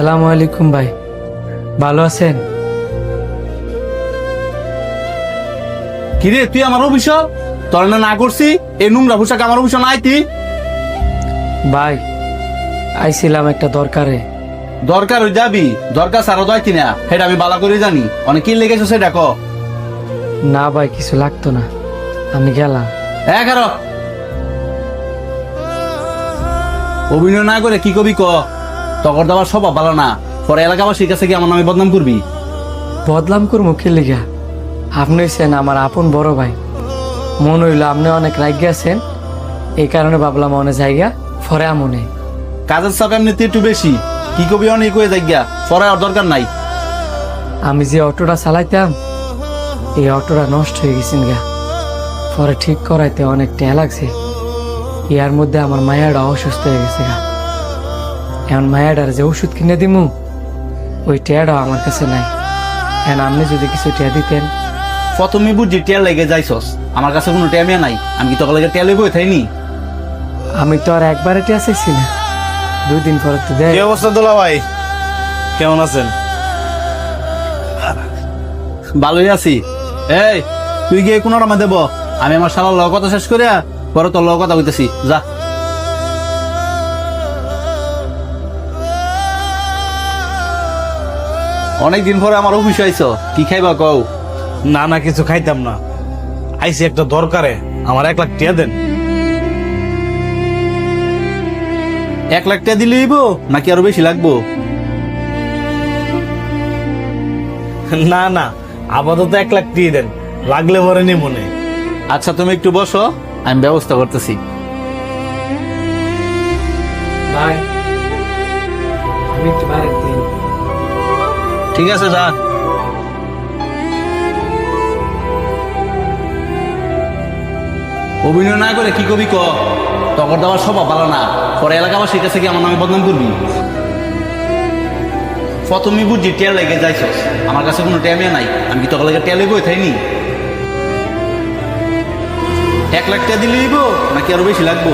আসসালামু আলাইকুম ভাই, ভালো আছেন? কিরে তুই আমার অভিশাপ তোর না করছি এই নোংরা পোশাক আমার অভিশাপ নাই তুই ভাই আইছিলাম একটা দরকারে। দরকার হয়ে যাবি, দরকার সারা দয় কিনা সেটা আমি বালা করে জানি। অনেক কি লেগেছো সেটা ক। না ভাই কিছু লাগতো না, আমি গেলাম। কারো অভিনয় না করে কি কবি ক। তকর দাবার স্বভাব ভালো না, পরে এলাকাবাসীর কাছে কি আমার নামে বদনাম করবি। বদলাম করবো কে লিগা? আপনি হচ্ছেন আমার আপন বড় ভাই, মন হইল আপনি অনেক রাগ আছেন, এই কারণে ভাবলাম অনেক জায়গা পরে আমনে। কাজের চাপ এমনিতে একটু বেশি, কি কবি অনেক হয়ে যাইগা, পরে আর দরকার নাই। আমি যে অটোটা চালাইতাম এই অটোটা নষ্ট হয়ে গেছেন গা, পরে ঠিক করাইতে অনেক টাকা লাগছে। ইয়ার মধ্যে আমার মায়াটা অসুস্থ হয়ে গেছে গা, এখন মায়াটার যে ওষুধ কিনে দিমু ওই টেয়াটাও আমার কাছে নাই। এখন আপনি যদি কিছু টেয়া দিতেন। প্রথমে বুঝছি টেল লেগে যাইছস, আমার কাছে কোনো টেমিয়া নাই। আমি কি তখন লেগে টেলে বই থাইনি। আমি তো আর একবারে টেয়া চাইছি না, 2 দিন পরে তো দেয়। কি অবস্থা দোলা ভাই, কেমন আছেন? ভালোই আছি। এই তুই গিয়ে কোন রমা দেব, আমি আমার শালার লগ কথা শেষ করে পরে তোর লগ কথা বলতেছি, যা। অনেকদিন পরে আমার অফিসে আইছো, কি খাইবা কও। না না কিছু খাইতাম না, আইসি একটা দরকারে, আমার 1 লাখ টাকা দেন। 1 লাখ টাকা দিলে হইব নাকি আরো বেশি লাগবো? না না আপাতত 1 লাখ টাকা দেন, লাগলে পরে নি মনে। আচ্ছা তুমি একটু বসো, আমি ব্যবস্থা করতেছি। ভাই আমি একটু বাইরে দিন। ঠিক আছে যা। অভিনয় না করে কি কবি ক। তকর দেওয়ার স্বভাব ভালো না, পরে এলাকাবাসীর কাছে কি আমার নামে বদনাম করবি। প্রথমে বুঝছি টেল লেগে যাইছস, আমার কাছে কোনো টেমিয়া নাই। আমি কি তখন লেগে টেলে বই থাইনি। 1 লাখ টাকা দিলে হইব নাকি আরো বেশি লাগবো?